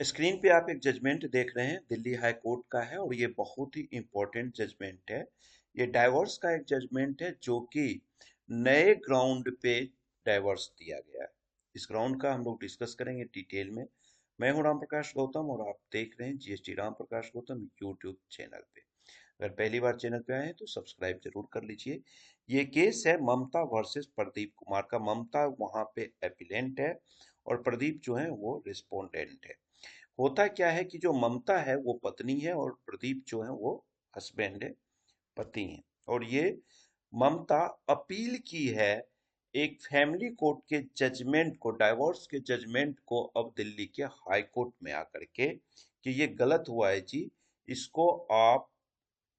Screen पे आप एक जजमेंट देख रहे हैं, दिल्ली हाई कोर्ट का है और ये बहुत ही इम्पोर्टेंट जजमेंट है। ये डाइवोर्स का एक जजमेंट है जो कि नए ग्राउंड पे डाइवोर्स दिया गया है। इस ग्राउंड का हम लोग डिस्कस करेंगे डिटेल में। मैं हूं राम प्रकाश गौतम और आप देख रहे हैं GST Ram Prakash Gautam YouTube channel पे। अगर पहली बार चैनल पे आए हैं तो सब्सक्राइब जरूर कर लीजिए। ये केस है ममता वर्सेस प्रदीप कुमार का। ममता वहां पे एपिलेंट है और प्रदीप जो है वो रिस्पोंडेंट है। होता क्या है कि जो ममता है वो पत्नी है और प्रदीप जो है वो हस्बैंड है, पति है। और ये ममता अपील की है एक फैमिली कोर्ट के जजमेंट को, डाइवोर्स के जजमेंट को, अब दिल्ली के हाई कोर्ट में आकर के कि ये गलत हुआ है जी, इसको आप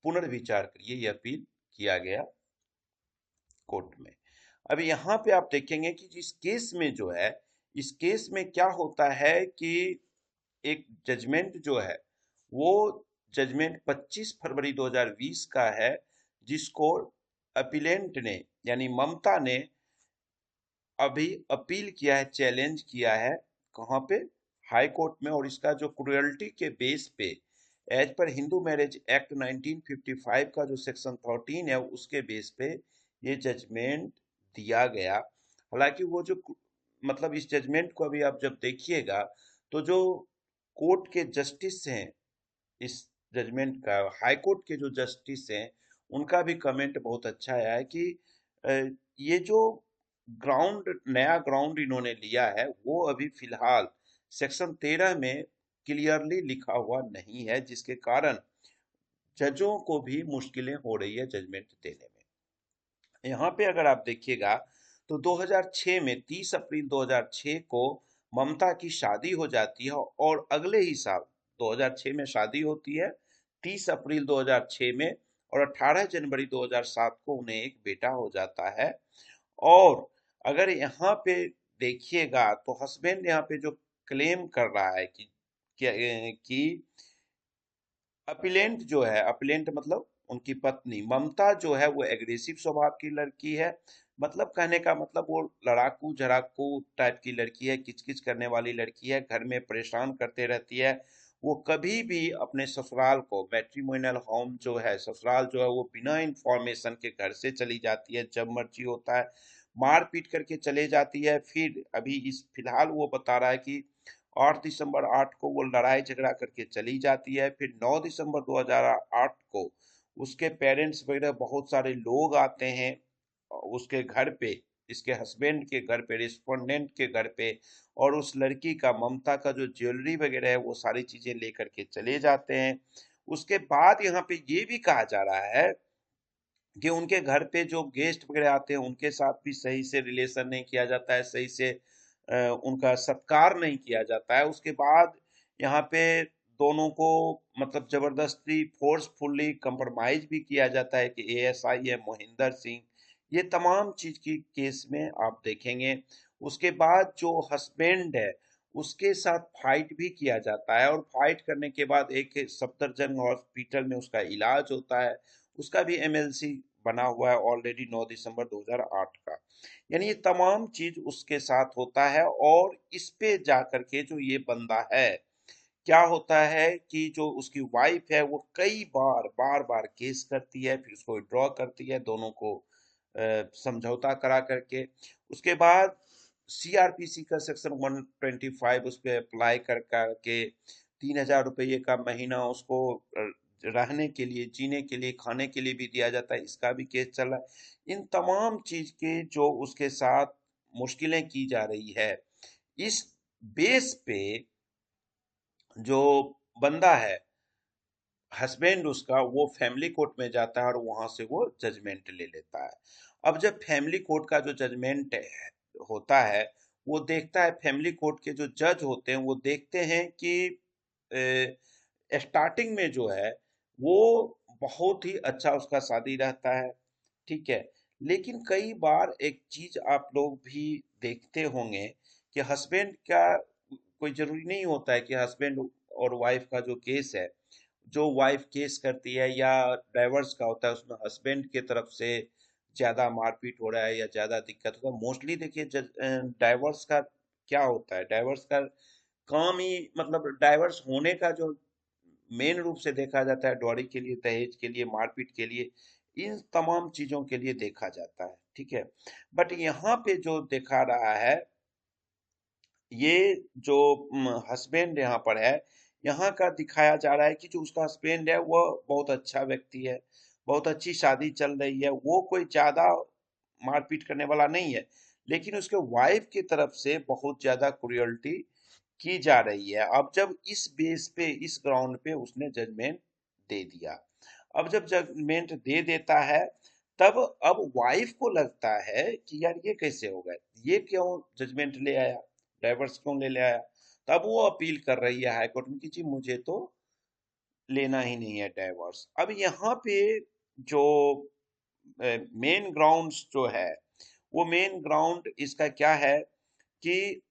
पुनर्विचार करिए। ये अपील किया गया कोर्ट में। अब यहाँ पे आप देखेंगे कि जिस केस में जो है, इस केस में क्या होता है कि एक जजमेंट जो है वो जजमेंट 25 फरवरी 2020 का है, जिसको अपीलेंट ने यानी ममता ने अभी अपील किया है, चैलेंज किया है। कहाँ पे? हाई कोर्ट में। और इसका जो क्रुएल्टी के बेस पे as per Hindu marriage act 1955 का जो सेक्शन 13 है उसके बेस पे ये जजमेंट दिया गया। हालांकि वो जो मतलब इस जजमेंट को अभी आप जब देखिएगा तो जो कोर्ट के जस्टिस हैं, इस जजमेंट का हाई कोर्ट के जो जस्टिस हैं उनका भी कमेंट बहुत अच्छा आया है कि अ, ये जो ग्राउंड, नया ग्राउंड इन्होंने लिया है वो अभी फिलहाल सेक्शन 13 में क्लियरली लिखा हुआ नहीं है, जिसके कारण जजों को भी मुश्किलें हो रही है जजमेंट देने में। यहाँ पे अगर आप देखिएगा तो 2006 में 30 अप्रैल 2006 को ममता की शादी हो जाती है और अगले ही साल 2006 में शादी होती है, 30 अप्रैल 2006 में, और 18 जनवरी 2007 को उन्हें एक बेटा हो जाता है। और अगर यहाँ पे देखिएगा तो हस्बैंड यहाँ पे जो क्लेम कर रहा है कि अपीलेंट जो है, अपीलेंट मतलब उनकी पत्नी ममता जो है वो एग्रेसिव स्वभाव की लड़की है। मतलब कहने का मतलब वो लड़ाकू झड़ाकू टाइप की लड़की है, किचकिच करने वाली लड़की है, घर में परेशान करते रहती है। वो कभी भी अपने ससुराल को, मैट्रिमोनियल होम जो है, ससुराल जो है वो बिना इंफॉर्मेशन के घर से चली जाती है, जब मर्जी होता है मार पीट करके चले जाती है। फिर अभी इस फिलहाल वो बता रहा है कि 8 दिसंबर 8 को वो लड़ाई झगड़ा करके चली जाती है। फिर 9 दिसंबर 2008 को उसके पेरेंट्स वगैरह बहुत सारे लोग आते हैं उसके घर पे, इसके हस्बैंड के घर पे, रिस्पोंडेंट के घर पे, और उस लड़की का, ममता का जो ज्वेलरी वगैरह है वो सारी चीजें लेकर के चले जाते हैं। उसके बाद यहाँ पे ये भी कहा जा रहा है कि उनके घर पे जो गेस्ट वगैरह आते हैं उनके साथ भी सही से रिलेशन नहीं किया जाता है, सही से उनका सत्कार नहीं किया जाता है। उसके बाद यहाँ पे दोनों को मतलब जबरदस्ती फोर्सफुली कंप्रोमाइज भी किया जाता है कि एएसआई है मोहिंदर सिंह। ये तमाम चीज की केस में आप देखेंगे। उसके बाद जो हस्बैंड है उसके साथ फाइट भी किया जाता है और फाइट करने के बाद एक सफदरजंग हॉस्पिटल में उसका इलाज होता है। उसका भी एमएलसी बना हुआ है ऑलरेडी 9 दिसंबर 2008 का। यानी ये तमाम चीज उसके साथ होता है। और इस पे जाकर के जो ये बंदा है, क्या होता है कि जो उसकी वाइफ है वो कई बार बार केस करती है, फिर उसको विड्रॉ करती है, दोनों को समझौता करा करके। उसके बाद सीआरपीसी का सेक्शन 125 उस पे अप्लाई कर करके 3,000 रुपये का महीना उसको रहने के लिए, जीने के लिए, खाने के लिए भी दिया जाता है। इसका भी केस चल रहा है। इन तमाम चीज के जो उसके साथ मुश्किलें की जा रही है, इस बेस पे जो बंदा है, हस्बैंड उसका, वो फैमिली कोर्ट में जाता है और वहां से वो जजमेंट ले लेता है। अब जब फैमिली कोर्ट का जो जजमेंट होता है, वो देखता है, फैमिली कोर्ट के जो जज होते हैं वो देखते हैं कि स्टार्टिंग में जो है वो बहुत ही अच्छा उसका शादी रहता है, ठीक है। लेकिन कई बार एक चीज आप लोग भी देखते होंगे कि हस्बैंड का, कोई जरूरी नहीं होता है कि हस्बैंड और वाइफ का जो केस है, जो वाइफ केस करती है या डाइवर्स का होता है उसमें हस्बैंड के तरफ से ज्यादा मारपीट हो रहा है या ज्यादा दिक्कत होता है। मोस्टली देखिए डाइवर्स का क्या होता है, डाइवर्स का काम ही मतलब डाइवर्स होने का जो मेन रूप से देखा जाता है, डॉरी के लिए, दहेज के लिए, मारपीट के लिए, इन तमाम चीजों के लिए देखा जाता है, ठीक है। बट यहाँ पे जो देखा रहा है, ये जो हस्बैंड यहाँ पर है, यहाँ का दिखाया जा रहा है कि जो उसका हस्बैंड है वह बहुत अच्छा व्यक्ति है, बहुत अच्छी शादी चल रही है, वो कोई ज्यादा मारपीट करने वाला नहीं है। लेकिन उसके वाइफ की तरफ से बहुत ज्यादा क्रुएल्टी की जा रही है। अब जब इस बेस पे, इस ग्राउंड पे उसने जजमेंट दे दिया, अब जब जजमेंट दे देता है, तब अब वाइफ को लगता है कि यार ये कैसे हो गया, ये क्यों जजमेंट ले आया, डाइवर्स क्यों ले ले आया। तब वो अपील कर रही है हाई कोर्ट में कि जी मुझे तो लेना ही नहीं है डाइवर्स। अब यहाँ पे जो मेन ग्राउंड्स जो है, वो मेन ग्राउंड इसका क्या है कि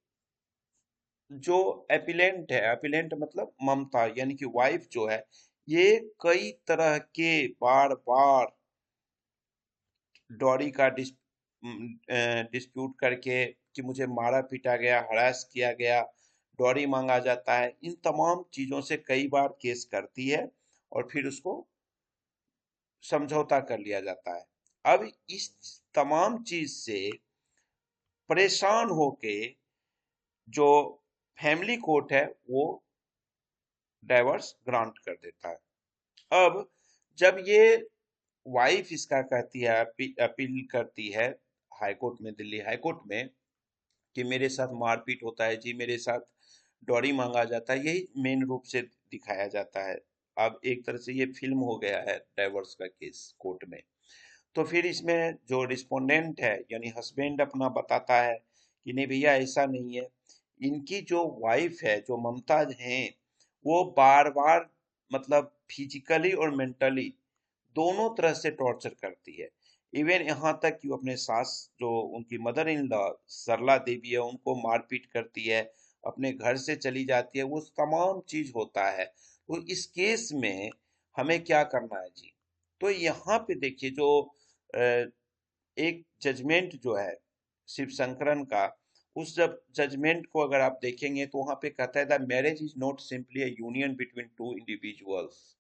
जो एपिलेंट है, एपिलेंट मतलब ममता यानी कि वाइफ जो है, ये कई तरह के बार बार डॉरी का डिस्प्यूट करके कि मुझे मारा पीटा गया, हरास किया गया, डॉरी मांगा जाता है, इन तमाम चीजों से कई बार केस करती है और फिर उसको समझौता कर लिया जाता है। अब इस तमाम चीज से परेशान होके जो फैमिली कोर्ट है वो डाइवर्स ग्रांट कर देता है। अब जब ये वाइफ इसका कहती है, अपील करती है हाई कोर्ट में, दिल्ली हाई कोर्ट में, कि मेरे साथ मारपीट होता है जी, मेरे साथ डॉरी मांगा जाता है, यही मेन रूप से दिखाया जाता है। अब एक तरह से ये फिल्म हो गया है डाइवर्स का केस कोर्ट में। तो फिर इसमें जो रिस्पोंडेंट है यानी हस्बैंड अपना बताता है कि नहीं भैया ऐसा नहीं है, इनकी जो वाइफ है, जो ममताज हैं, वो बार बार मतलब फिजिकली और मेंटली दोनों तरह से टॉर्चर करती है। इवन यहाँ तक कि वो अपने सास, जो उनकी मदर इन लॉ सरला देवी है, उनको मारपीट करती है, अपने घर से चली जाती है, वो तमाम चीज होता है। तो इस केस में हमें क्या करना है जी? तो यहाँ पे देखिए जो अ, एक जजमेंट जो है शिव शंकरन का, उस जब जजमेंट को अगर आप देखेंगे तो वहां पे कहता है the marriage is not simply a union between two individuals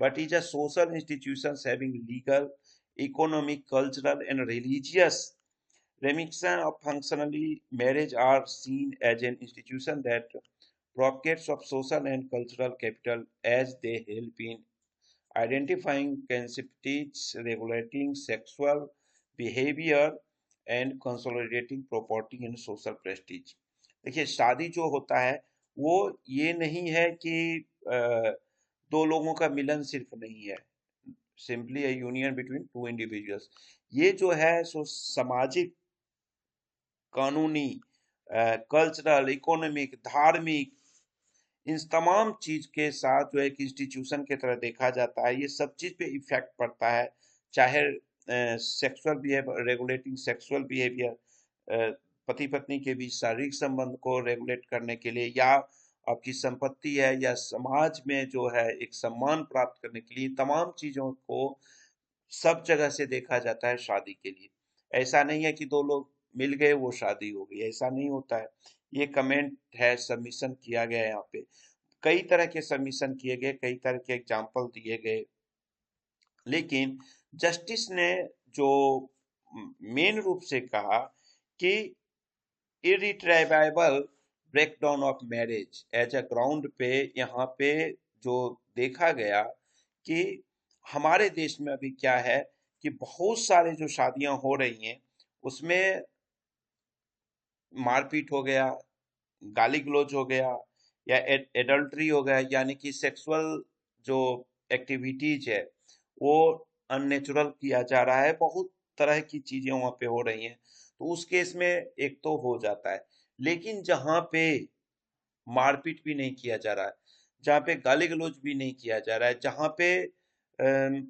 but is a social institution having legal, economic, cultural, and religious ramifications. Of functionally, marriage are seen as an institution that pockets of social and cultural capital as they help in identifying concepts, regulating sexual behavior, and consolidating property and social prestige. देखिए शादी जो होता है वो ये नहीं है कि दो लोगों का मिलन सिर्फ नहीं है, simply A union between two individuals. ये जो है सो सामाजिक, कानूनी, कल्चरल, इकोनॉमिक, धार्मिक, इन तमाम चीज के साथ जो एक इंस्टीट्यूशन की तरह देखा जाता है। ये सब चीज पे इफेक्ट पड़ता है, चाहे sexual behaviour, regulating sexual behaviour, पति पत्नी के बीच शारीरिक संबंध को रेगुलेट करने के लिए, या आपकी संपत्ति है, या समाज में जो है एक सम्मान प्राप्त करने के लिए, तमाम चीजों को सब जगह से देखा जाता है शादी के लिए। ऐसा नहीं है कि दो लोग मिल गए वो शादी हो गई, ऐसा नहीं होता है। ये कमेंट है, सबमिशन किया गया है यहाँ पे, कई तरह के सबमिशन किए गए, कई तरह के एग्जाम्पल दिए गए, लेकिन जस्टिस ने जो मेन रूप से कहा कि irretrievable breakdown of marriage as a ground पे, यहाँ पे जो देखा गया कि हमारे देश में अभी क्या है कि बहुत सारे जो शादियां हो रही हैं उसमें मारपीट हो गया, गाली गलौज हो गया, या एडल्ट्री हो गया, यानी कि सेक्सुअल जो एक्टिविटीज है वो अननेचुरल किया जा रहा है, बहुत तरह की चीजें वहां पे हो रही हैं। तो उस केस में एक तो हो जाता है। लेकिन जहां पे मारपीट भी नहीं किया जा रहा है, जहाँ पे गाली गलौज भी नहीं किया जा रहा है, जहाँ पे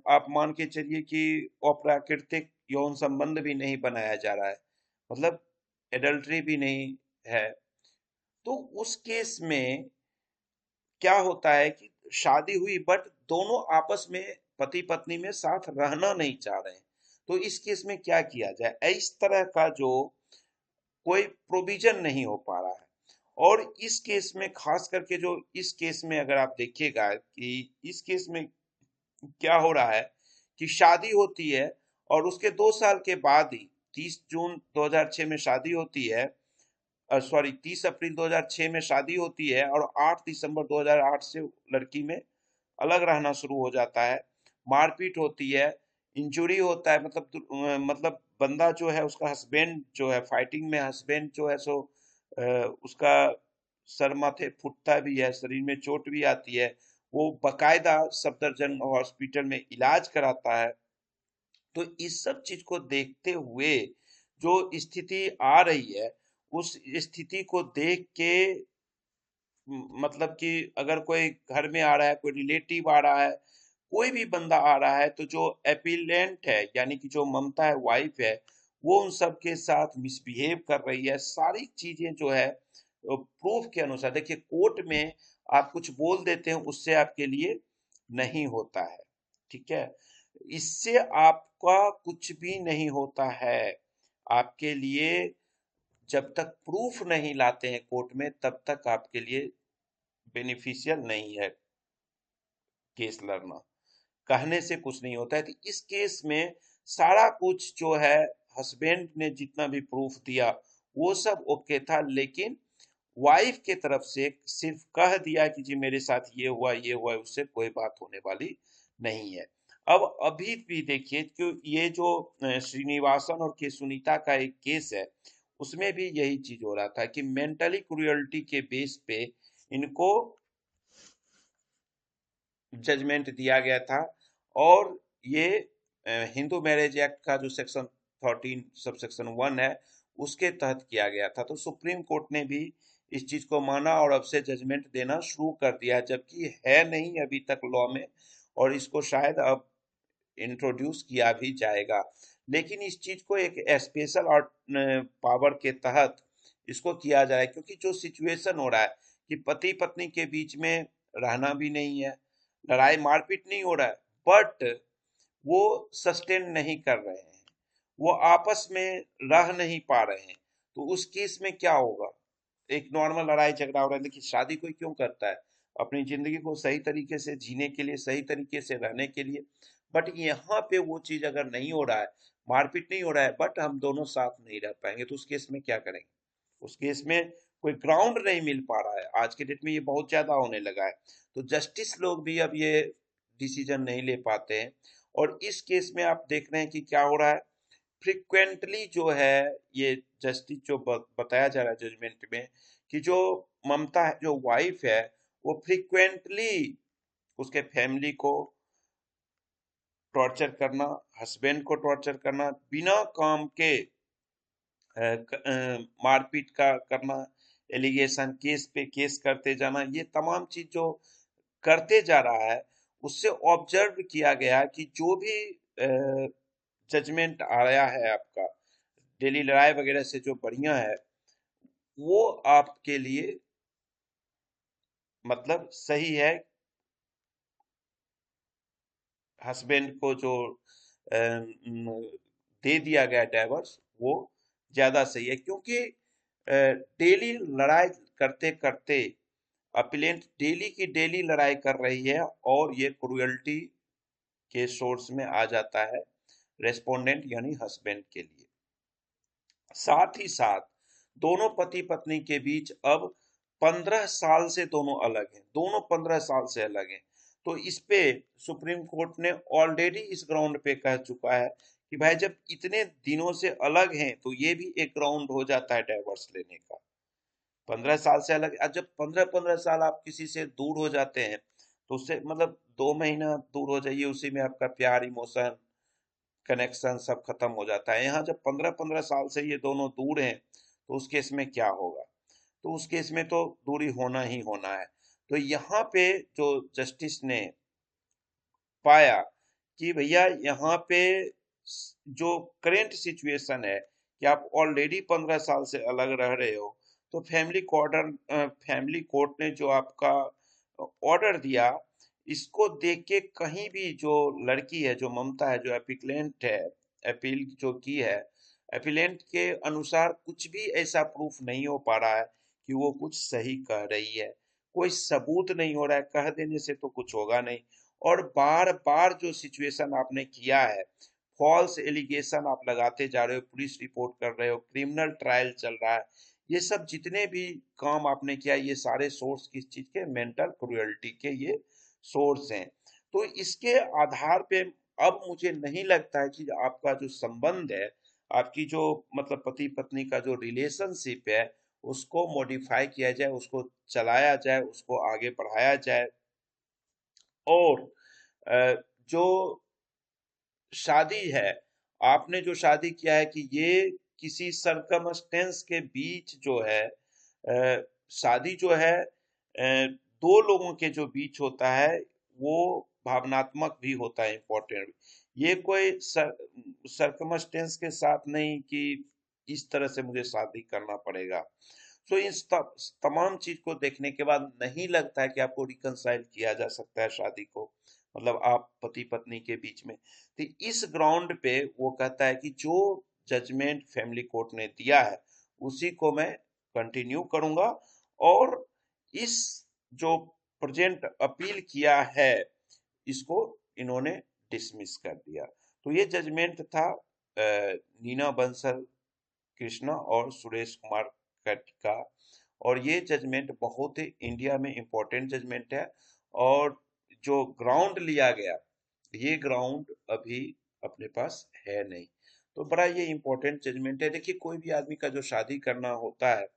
आप मान के चलिए कि अप्राकृतिक यौन संबंध भी नहीं बनाया जा रहा है, मतलब एडल्ट्री भी नहीं है, तो उस केस में क्या होता है कि शादी हुई बट दोनों आपस में पति पत्नी में साथ रहना नहीं चाह रहे हैं। तो इस केस में क्या किया जाए, इस तरह का जो कोई प्रोविजन नहीं हो पा रहा है। और इस केस में खास करके जो इस केस में अगर आप देखिएगा कि इस केस में क्या हो रहा है कि शादी होती है और उसके 2 साल के बाद ही 30 जून 2006 में शादी होती है, सॉरी 30 अप्रैल 2006 में शादी होती है और 8 दिसंबर 2008 से लड़की में अलग रहना शुरू हो जाता है। मारपीट होती है, इंजुरी होता है, मतलब बंदा जो है उसका हस्बैंड जो है फाइटिंग में हस्बैंड जो है सो उसका सर माथे फुटता भी है, शरीर में चोट भी आती है। वो बकायदा सफदरजंग हॉस्पिटल में इलाज कराता है। तो इस सब चीज को देखते हुए जो स्थिति आ रही है, उस स्थिति को देख के मतलब कि अगर कोई घर में आ रहा है, कोई रिलेटिव आ रहा है, कोई भी बंदा आ रहा है, तो जो एपिलेंट है यानी कि जो ममता है वाइफ है, वो उन सब के साथ मिसबिहेव कर रही है। सारी चीजें जो है प्रूफ के अनुसार, देखिए कोर्ट में आप कुछ बोल देते हैं उससे आपके लिए नहीं होता है, ठीक है, इससे आपका कुछ भी नहीं होता है आपके लिए। जब तक प्रूफ नहीं लाते हैं कोर्ट में तब तक आपके लिए बेनिफिशियल नहीं है केस लड़ना। कहने से कुछ नहीं होता है। तो इस केस में सारा कुछ जो है हस्बैंड ने जितना भी प्रूफ दिया वो सब ओके था, लेकिन वाइफ के तरफ से सिर्फ कह दिया कि जी मेरे साथ ये हुआ, उससे कोई बात होने वाली नहीं है। अब अभी भी देखिए कि ये जो श्रीनिवासन और के सुनीता का एक केस है, उसमें भी यही चीज हो रहा था कि मेंटली क्रुएल्टी के बेस पे इनको जजमेंट दिया गया था। और ये हिंदू मैरिज एक्ट का जो सेक्शन 13 सब सेक्शन 1 है उसके तहत किया गया था। तो सुप्रीम कोर्ट ने भी इस चीज को माना और अब से जजमेंट देना शुरू कर दिया, जबकि है नहीं अभी तक लॉ में, और इसको शायद अब इंट्रोड्यूस किया भी जाएगा। लेकिन इस चीज को एक स्पेशल और पावर के तहत इसको किया जाए, क्योंकि जो सिचुएशन हो रहा है कि पति पत्नी के बीच में रहना भी नहीं है, लड़ाई मारपीट नहीं हो रहा है, बट वो सस्टेन नहीं कर रहे हैं, वो आपस में रह नहीं पा रहे हैं। तो उस केस में क्या होगा? एक नॉर्मल लड़ाई झगड़ा हो रहा है, लेकिन शादी कोई क्यों करता है? अपनी जिंदगी को सही तरीके से जीने के लिए, सही तरीके से रहने के लिए। बट यहाँ पे वो चीज अगर नहीं हो रहा है, मारपीट नहीं हो रहा है, बट हम दोनों साथ नहीं रह पाएंगे, तो उस केस में क्या करेंगे? उस केस में कोई ग्राउंड नहीं मिल पा रहा है। आज के डेट में ये बहुत ज्यादा होने लगा है। तो जस्टिस लोग भी अब ये डिसीजन नहीं ले पाते हैं। और इस केस में आप देख रहे हैं कि क्या हो रहा है, फ्रिक्वेंटली जो है ये जस्टिस जो बताया जा रहा है जजमेंट में कि जो ममता है, जो वाइफ है, वो फ्रिक्वेंटली उसके फैमिली को टॉर्चर करना, हस्बैंड को टॉर्चर करना, बिना काम के मारपीट का करना, एलिगेशन केस पे केस करते जाना, ये तमाम चीज जो करते जा रहा है, उससे ऑब्जर्व किया गया कि जो भी जजमेंट आया है आपका डेली लड़ाई वगैरह से जो बढ़िया है, वो आपके लिए मतलब सही है। हस्बैंड को जो दे दिया गया डाइवर्स, वो ज्यादा सही है, क्योंकि डेली लड़ाई करते करते अपीलेंट डेली की डेली लड़ाई कर रही है और ये क्रुएल्टी के सोर्स में आ जाता है रेस्पोंडेंट यानी हस्बैंड के लिए। साथ ही साथ दोनों पति पत्नी के बीच अब 15 साल से दोनों अलग हैं, दोनों 15 साल से अलग हैं। तो इस पे सुप्रीम कोर्ट ने ऑलरेडी इस ग्राउंड पे कह चुका है कि भाई जब इतने दिनों से अलग हैं तो ये भी एक ग्राउंड हो जाता है डाइवर्स लेने का। 15 साल से अलग, अब जब 15-15 साल आप किसी से दूर हो जाते हैं तो उससे मतलब 2 महीना दूर हो जाइए, उसी में आपका प्यार, इमोशन, कनेक्शन सब खत्म हो जाता है। यहाँ जब 15-15 साल से ये दोनों दूर हैं तो उस केस में क्या होगा? तो उस केस में तो दूरी होना ही होना है। तो यहाँ पे जो जस्टिस ने पाया कि भैया यहाँ पे जो करेंट सिचुएशन है कि आप ऑलरेडी 15 साल से अलग रह रहे हो, तो फैमिली कोर्ट ने जो आपका ऑर्डर दिया, इसको देख के कहीं भी जो लड़की है, जो ममता है, जो एपिक्लेंट है, अपील जो की है, अपीलेंट के अनुसार कुछ भी ऐसा प्रूफ नहीं हो पा रहा है कि वो कुछ सही कह रही है। कोई सबूत नहीं हो रहा है, कह देने से तो कुछ होगा नहीं। और बार बार जो सिचुएशन आपने किया है, फॉल्स एलिगेशन आप लगाते जा रहे हो, पुलिस रिपोर्ट कर रहे हो, क्रिमिनल ट्रायल चल रहा है, ये सब जितने भी काम आपने किया, ये सारे सोर्स किस चीज के? मेंटल क्रुएल्टी के ये सोर्स हैं। तो इसके आधार पे अब मुझे नहीं लगता है कि आपका जो संबंध है, आपकी जो मतलब पति पत्नी का जो रिलेशनशिप है, उसको मॉडिफाई किया जाए, उसको चलाया जाए, उसको आगे बढ़ाया जाए। और जो शादी है, आपने जो शादी किया है, कि ये किसी सरकमस्टेंस के बीच जो है, शादी जो है दो लोगों के जो बीच होता है, वो भावनात्मक भी होता है, इम्पोर्टेंट। ये कोई सरकमस्टेंस के साथ नहीं कि इस तरह से मुझे शादी करना पड़ेगा। सो इस तमाम चीज को देखने के बाद नहीं लगता है कि आपको रिकंसाइल किया जा सकता है शादी को, मतलब आप पति पत्नी के बीच में। तो इस ग्राउंड पे वो कहता है कि जो जजमेंट फैमिली कोर्ट ने दिया है, उसी को मैं कंटिन्यू करूंगा। और इस जो प्रेजेंट अपील किया है, इसको इन्होंने डिसमिस कर दिया। तो ये जजमेंट था नीना बंसल कृष्णा और सुरेश कुमार का। और ये जजमेंट बहुत ही इंडिया में इम्पोर्टेंट जजमेंट है। और जो ग्राउंड लिया गया, ये ग्राउंड अभी अपने पास है नहीं। तो बड़ा ये इम्पोर्टेंट जजमेंट है। देखिए, कोई भी आदमी का जो शादी करना होता है,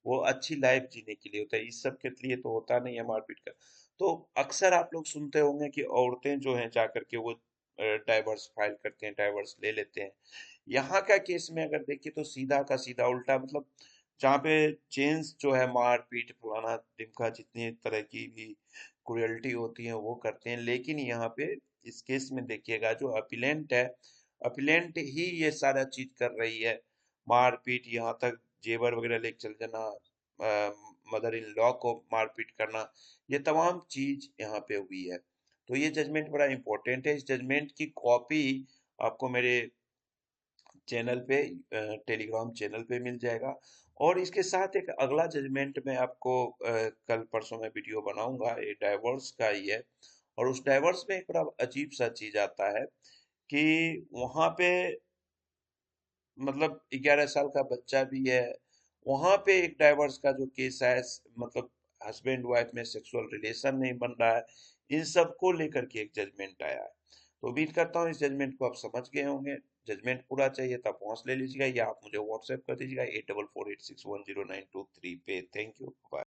वो अच्छी लाइफ जीने के लिए होता है, इस सब के लिए तो होता नहीं है मारपीट का। तो अक्सर आप लोग सुनते होंगे कि औरतें जो हैं जा करके वो डाइवर्स फाइल करते हैं, डाइवर्स ले लेते हैं। यहाँ का केस में अगर देखिए तो सीधा का सीधा उल्टा, मतलब जहाँ पे जेंट्स जो है मारपीट फलाना ढिमका जितनी तरह की भी क्रुएल्टी होती है वो करते हैं, लेकिन यहाँ पे इस केस में देखिएगा जो अपीलेंट है, अपीलेंट ही ये सारा चीज कर रही है। मारपीट, यहाँ तक जेवर वगैरह लेके चल जाना, मदर इन लॉ को मारपीट करना, ये तमाम चीज यहाँ पे हुई है। तो ये जजमेंट बड़ा इंपॉर्टेंट है। इस जजमेंट की कॉपी आपको मेरे चैनल पे, टेलीग्राम चैनल पे मिल जाएगा। और इसके साथ एक अगला जजमेंट मैं आपको कल परसों में वीडियो बनाऊंगा, ये डाइवोर्स का ही है। और उस डाइवोर्स में एक बड़ा अजीब सा चीज आता है कि वहां पे मतलब 11 साल का बच्चा भी है। वहां पे एक डाइवोर्स का जो केस है, मतलब हस्बैंड वाइफ में सेक्सुअल रिलेशन नहीं बन रहा है, इन सब को लेकर के एक जजमेंट आया है। तो उम्मीद करता हूँ इस जजमेंट को आप समझ गए होंगे। जजमेंट पूरा चाहिए तो आप पहुंच ले लीजिएगा, या आप मुझे व्हाट्सएप कर दीजिएगा 8448610923 पे। Thank you, bye.